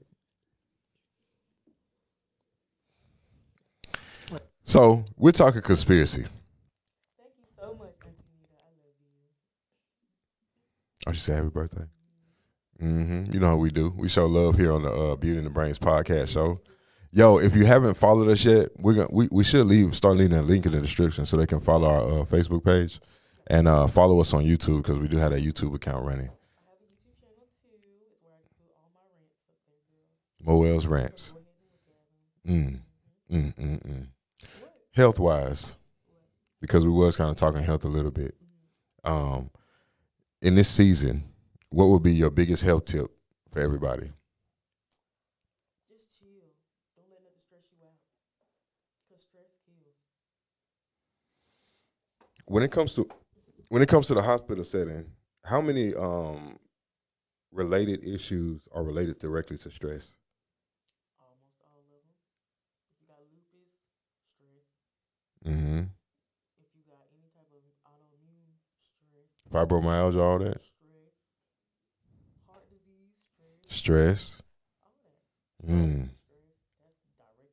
So we're talking conspiracy. Thank you so much, Antonita. I love you. Oh, she said happy birthday. You know how we do. We show love here on the Beauty and the Brains podcast show. Yo, if you haven't followed us yet, we should start leaving a link in the description so they can follow our Facebook page and follow us on YouTube because we do have that YouTube account running. I have a YouTube channel too. It's where I can put all my rants up there, girl. Moelle's Rants. Health wise, because we was kind of talking health a little bit. In this season, what would be your biggest health tip for everybody? Just chill. Don't let nothing stress you out. Because stress kills. When it comes to the hospital setting, how many related issues are related directly to stress? Almost all of them. If you got lupus, stress. If you got any type of autoimmune, stress. Fibromyalgia, all that? Stress. Heart disease, stress. Stress. All that. Stress. That's directly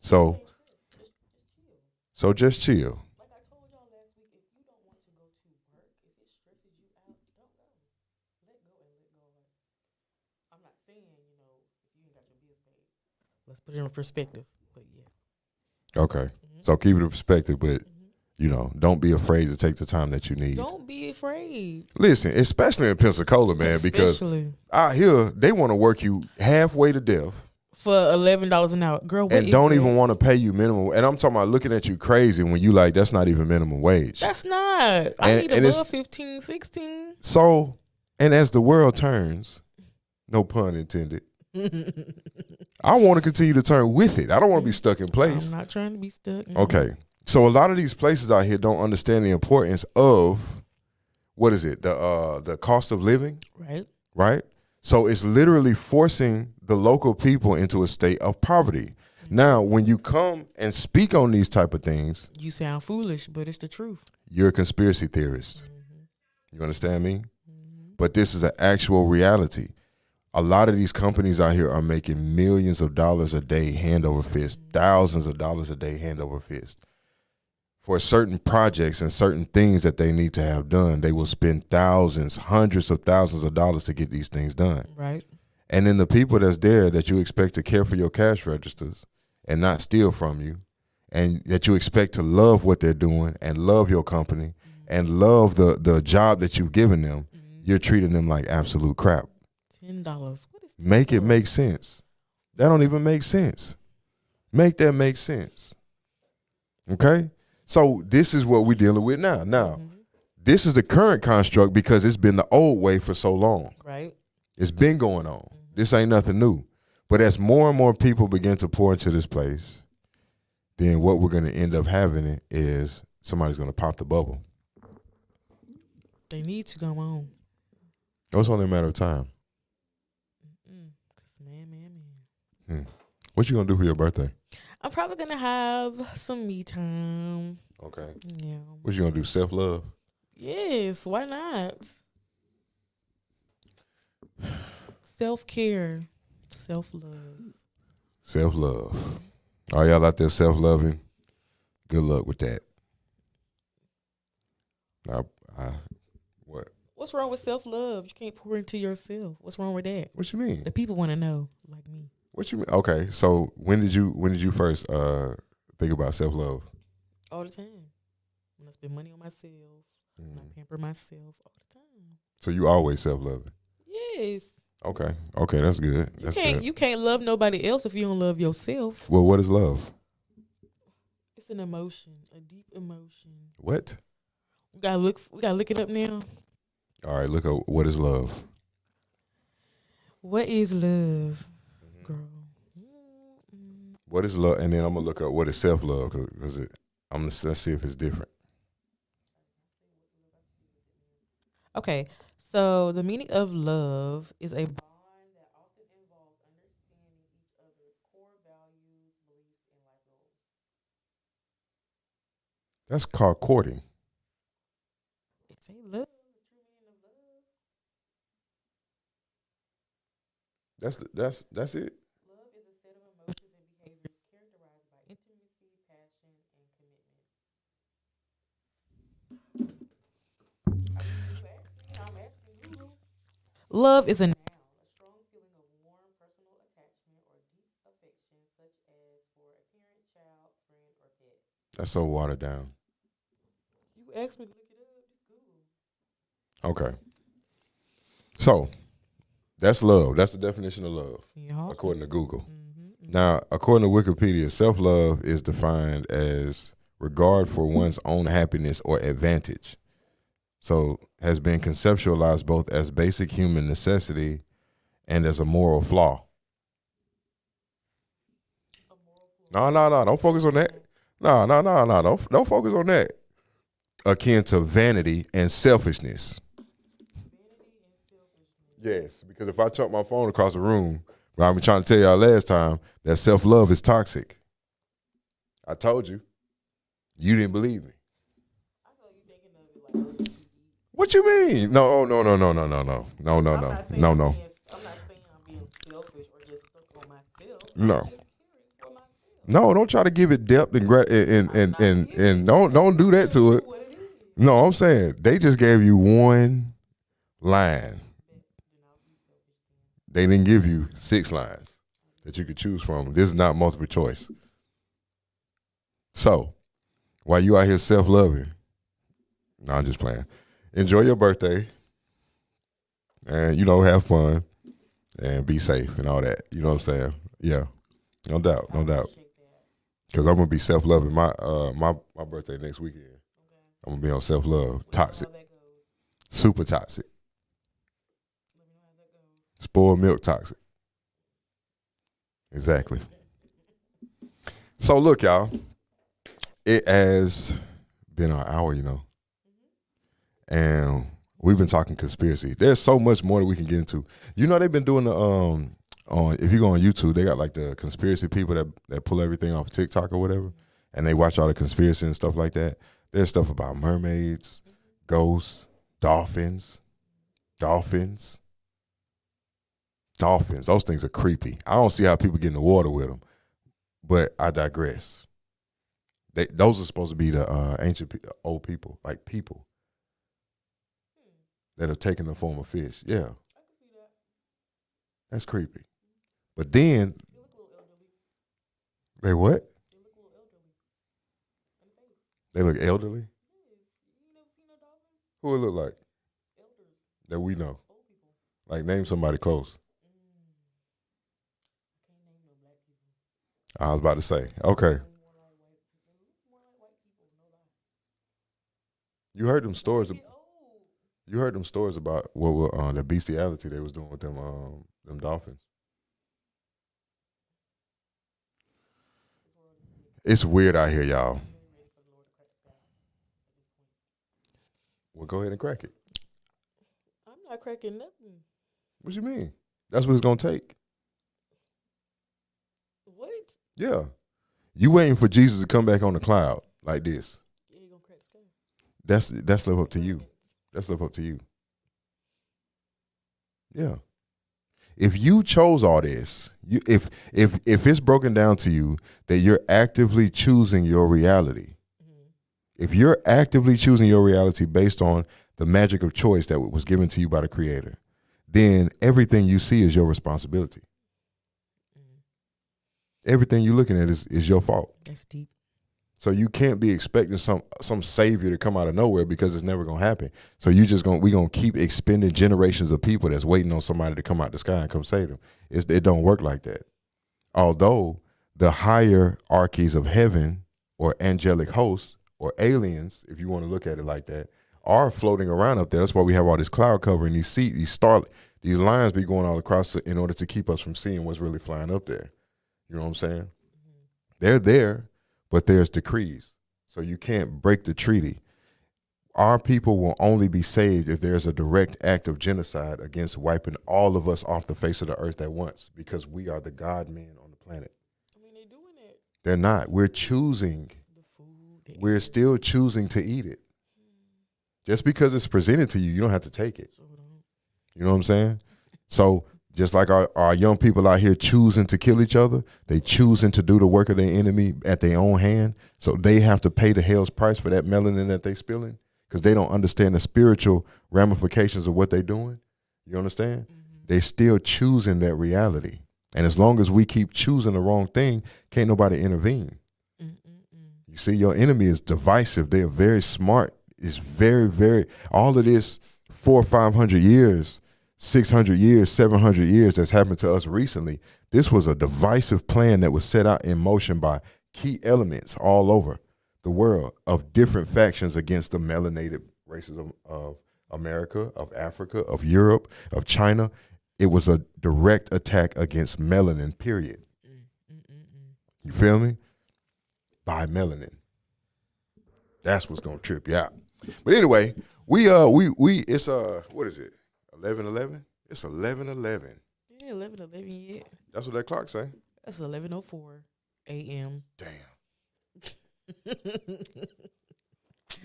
stress. So just chill. Like I told y'all last week, if if you ain't got your bills paid. Let's put it in perspective. But yeah. Okay. So keep it in perspective, but don't be afraid to take the time that you need. Don't be afraid. Listen, especially in Pensacola, man, because out here they want to work you halfway to death for $11 an hour, girl. What and don't even want to pay you minimum. And I'm talking about looking at you crazy when you like that's not even minimum wage. That's not. I need above 15, 16. So, and as the world turns, no pun intended. I want to continue to turn with it. I don't want to be stuck in place. I'm not trying to be stuck. Okay. So a lot of these places out here don't understand the importance of what is it? The cost of living. Right. Right? So it's literally forcing the local people into a state of poverty. Now, when you come and speak on these type of things, you sound foolish, but it's the truth. You're a conspiracy theorist. You understand me? But this is an actual reality. A lot of these companies out here are making millions of dollars a day, hand over fist, thousands of dollars a day, hand over fist. For certain projects and certain things that they need to have done, they will spend thousands, hundreds of thousands of dollars to get these things done. Right. And then the people that's there that you expect to care for your cash registers and not steal from you, and that you expect to love what they're doing and love your company and love the job that you've given them, you're treating them like absolute crap. $10. What is $10? Make it make sense. That don't even make sense. Make that make sense. Okay? So this is what we're dealing with now. Now, this is the current construct because it's been the old way for so long. Right. It's been going on. This ain't nothing new. But as more and more people begin to pour into this place, then what we're going to end up having is somebody's going to pop the bubble. They need to go on. It's only a matter of time. Man. What you going to do for your birthday? I'm probably going to have some me time. Okay. Yeah. What you going to do, self-love? Yes, why not? Self-care, self-love. Self-love. All y'all out there self-loving, good luck with that. What? What's wrong with self-love? You can't pour into yourself. What's wrong with that? What you mean? The people want to know, like me. What you mean? Okay, so when did you first think about self-love? All the time. When I spend money on myself, when I pamper myself, all the time. So you always self-loving? Yes. Okay, that's good. You can't love nobody else if you don't love yourself. Well, what is love? It's an emotion, a deep emotion. What? We gotta look it up now. All right, look up what is love. What is love, girl? What is love? And then I'm gonna look up what is self-love because let's see if it's different. Okay, so the meaning of love is a bond that often involves understanding each other's core values, beliefs, and life goals. That's called courting. It's a love. The true meaning of love. That's it. Love is a set of emotions and behaviors characterized by intimacy, passion, and commitment. I'm asking you. Love is a noun, a strong feeling of warm personal attachment or deep affection, such as for a parent, child, friend, or pet. That's so watered down. You asked me to look it up. Just Google. Okay. So that's love. That's the definition of love, according to Google. Now, according to Wikipedia, self-love is defined as regard for one's own happiness or advantage. So has been conceptualized both as basic human necessity and as a moral flaw. No, don't focus on that. No, don't focus on that. Akin to vanity and selfishness. Yes, because if I chuck my phone across the room, I've been trying to tell y'all last time that self-love is toxic. I told you. You didn't believe me. I feel you thinking of it like, what you mean? No. I'm not saying I'm being selfish or just stuck on myself. No. No, don't try to give it depth and don't do that to it. No, I'm saying they just gave you one line. They didn't give you 6 lines that you could choose from. This is not multiple choice. So, while you out here self-loving, no, I'm just playing. Enjoy your birthday and, have fun and be safe and all that. You know what I'm saying? Yeah, no doubt. Because I'm going to be self-loving. My birthday next weekend. I'm going to be on self-love. Toxic. Super toxic. Spoiled milk toxic. Exactly. So look, y'all. It has been an hour, and we've been talking conspiracy. There's so much more that we can get into. They've been doing the on if you go on YouTube, they got like the conspiracy people that pull everything off TikTok or whatever, and they watch all the conspiracy and stuff like that. There's stuff about mermaids, ghosts, dolphins. Those things are creepy. I don't see how people get in the water with them, but I digress. Those are supposed to be the ancient old people, like people that have taken the form of fish. Yeah, I can see that. That's creepy. But then they look a little elderly. They what? They look a little elderly. They look elderly. Yes. You never seen a dolphin? Who it look like? Elders. That we know. Old people. Like name somebody close. I can't name no black people. I was about to say. Okay. You heard them stories. You heard them stories about what were the bestiality they was doing with them dolphins. It's weird out here, y'all. Well, go ahead and crack it. I'm not cracking nothing. What you mean? That's what it's gonna take. What? Yeah. You waiting for Jesus to come back on the cloud like this. Yeah, he gonna crack the sky. That's live up to you. That's live up to you. Yeah. If you chose all this, if it's broken down to you that you're actively choosing your reality, if you're actively choosing your reality based on the magic of choice that was given to you by the Creator, then everything you see is your responsibility. Everything you're looking at is your fault. That's deep. So you can't be expecting some savior to come out of nowhere because it's never gonna happen. So we're gonna keep expending generations of people that's waiting on somebody to come out the sky and come save them. It don't work like that. Although the hierarchies of heaven or angelic hosts or aliens, if you want to look at it like that, are floating around up there. That's why we have all this cloud cover and these lines be going all across in order to keep us from seeing what's really flying up there. You know what I'm saying? They're there. But there's decrees. So you can't break the treaty. Our people will only be saved if there's a direct act of genocide against wiping all of us off the face of the earth at once, because we are the God men on the planet. I mean, they're doing it. They're not. We're choosing. The food. We're still choosing to eat it. Just because it's presented to you, you don't have to take it. You know what I'm saying? So just like our young people out here choosing to kill each other, they choosing to do the work of their enemy at their own hand. So they have to pay the hell's price for that melanin that they spilling because they don't understand the spiritual ramifications of what they're doing. You understand? Mm-hmm. They still choosing that reality. And as long as we keep choosing the wrong thing, can't nobody intervene. You see, your enemy is divisive. They are very smart. It's very, very, all of this 400 or 500 years, 600 years, 700 years that's happened to us recently. This was a divisive plan that was set out in motion by key elements all over the world of different factions against the melanated races of America, of Africa, of Europe, of China. It was a direct attack against melanin, period. You feel me? By melanin. That's what's gonna trip you out. But anyway, we it's what is it? 11:11? It's 11:11. Yeah, 11:11. Yeah. That's what that clock say. That's 11:04 a.m. Damn.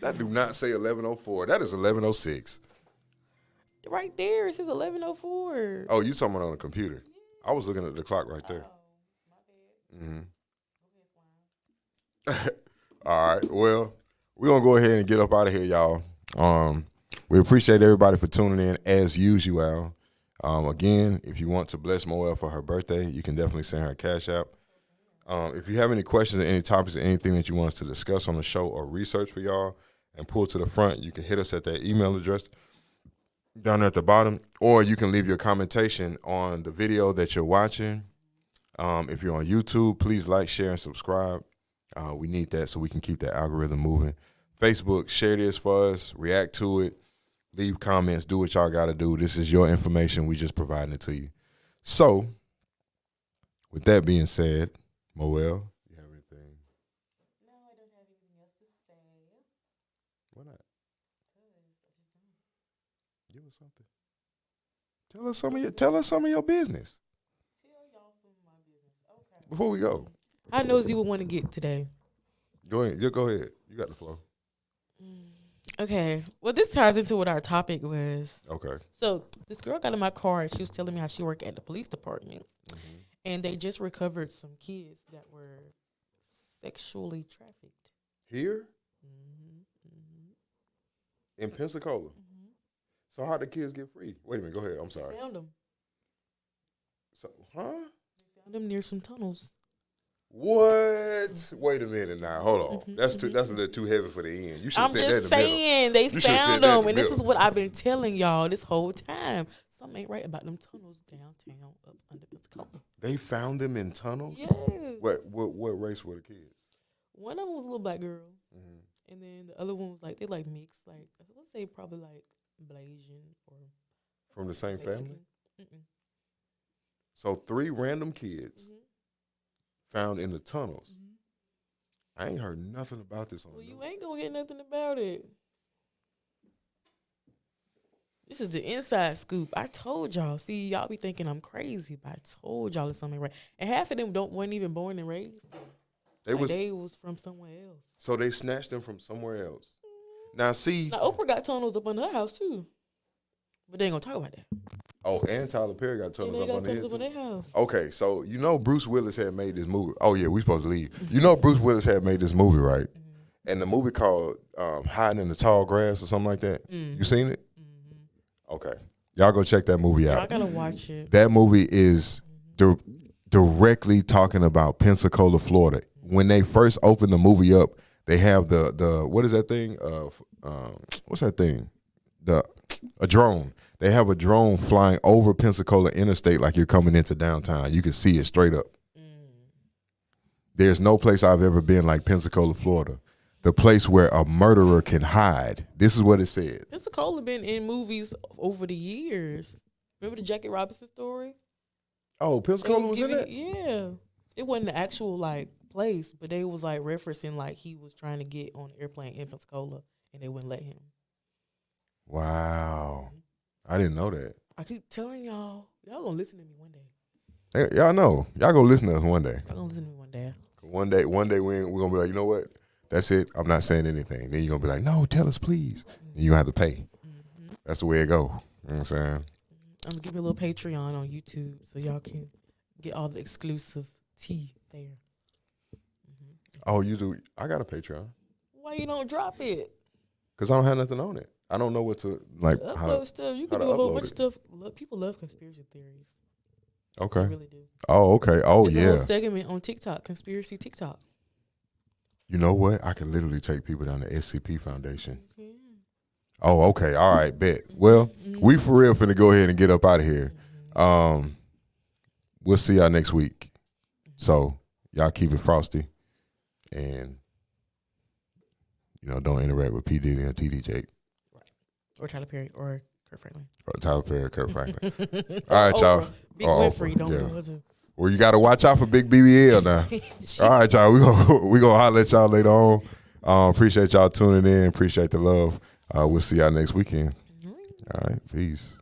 That do not say 11:04. That is 11:06. Right there, it says 11:04. Oh, you talking about on the computer? Yeah. I was looking at the clock right there. My bad. Mm-hmm. All right. Well, we're gonna go ahead and get up out of here, y'all. We appreciate everybody for tuning in as usual. Again, if you want to bless Moelle for her birthday, you can definitely send her a cash app. If you have any questions or any topics or anything that you want us to discuss on the show or research for y'all and pull to the front, you can hit us at that email address down at the bottom, or you can leave your commentation on the video that you're watching. If you're on YouTube, please like, share, and subscribe. We need that so we can keep that algorithm moving. Facebook, share this for us, react to it, leave comments, do what y'all got to do. This is your information. We just providing it to you. So, with that being said, Moelle, you have anything? No, I don't have anything else to say. Why not? Give us something. Tell us some of your business. Tell y'all some of my business. Okay. Before we go. How nosy you would want to get today? Go ahead. You go ahead. You got the flow. Okay. Well, this ties into what our topic was. Okay. So this girl got in my car and she was telling me how she worked at the police department. Mm-hmm. And they just recovered some kids that were sexually trafficked. Here? Mm-hmm. In Pensacola? Mm-hmm. So how the kids get free? Wait a minute. Go ahead. I'm sorry. They found them. So, huh? They found them near some tunnels. What? Wait a minute now. Hold on. Mm-hmm. That's a little too heavy for the end. You should I'm have said that in just the middle. saying they You should have said found that in them, the and this is middle. what I've been telling y'all this whole time. Something ain't right about them tunnels downtown up under Pensacola. They found them in tunnels? Yes. What race were the kids? One of them was a little black girl, Mm-hmm. and then the other one was like they like mixed, like let's say probably like Blasian or From the same Mexican. family? Mm-mm. So 3 random kids Mm-hmm. found in the tunnels. Mm-hmm. I ain't heard nothing about this on Well, the you news. ain't gonna hear nothing about it. This is the inside scoop. I told y'all. See, y'all be thinking I'm crazy, but I told y'all it's something right. And half of them weren't even born and raised. They was from somewhere else. So they snatched them from somewhere else. Now see. Now Oprah got tunnels up under her house too, but they ain't gonna talk about that. Oh, and Tyler Perry got tunnels They up got on tunnels up on his. their house. Okay, so you know Bruce Willis had made this movie. Oh yeah, we supposed to leave. You know Bruce Willis had made this movie, right? Mm-hmm. And the movie called Hiding in the Tall Grass or something like that. Mm-hmm. You seen it? Mm-hmm. Okay. Y'all go check that movie out. I gotta watch it. That movie is directly talking about Pensacola, Florida. When they first opened the movie up, they have the what is that thing? What's that thing? A drone. They have a drone flying over Pensacola Interstate like you're coming into downtown. You can see it straight up. There's no place I've ever been like Pensacola, Florida. The place where a murderer can hide. This is what it said. Pensacola been in movies over the years. Remember the Jackie Robinson story? Oh, Pensacola was in that? Yeah. It wasn't the actual like place, but they was like referencing like he was trying to get on an airplane in Pensacola and they wouldn't let him. Wow. I didn't know that. I keep telling y'all gonna listen to me one day. Hey, y'all know. Y'all gonna listen to us one day. Y'all gonna listen to me one day. One day we're gonna be like, you know what? That's it. I'm not saying anything. Then you're gonna be like, no, tell us please. And you have to pay. Mm-hmm. That's the way it go. You know what I'm saying? I'm gonna give you a little Patreon on YouTube so y'all can get all the exclusive tea there. Mm-hmm. Oh, you do? I got a Patreon. Why you don't drop it? Because I don't have nothing on it. I don't know what to, like, Upload stuff. You can how do to a whole upload bunch of it. stuff. People love conspiracy theories. Okay. They really do. Oh, okay. Oh, There's a yeah. whole segment on TikTok, conspiracy TikTok. You know what? I could literally take people down the SCP Foundation. Okay. Oh, okay. All right, bet. Well, we for real finna go ahead and get up out of here. We'll see y'all next week. So y'all keep it frosty, and don't interact with P Diddy and TD Jake, Or Tyler Perry or Kurt Franklin. or Tyler Perry, Kurt Franklin. All right, y'all. Big Or Winfrey. Oprah, Don't yeah. know what to. Well, you got to watch out for Big BBL now. All right, y'all. We gonna holler at y'all later on. Appreciate y'all tuning in. Appreciate the love. We'll see y'all next weekend. All right, peace.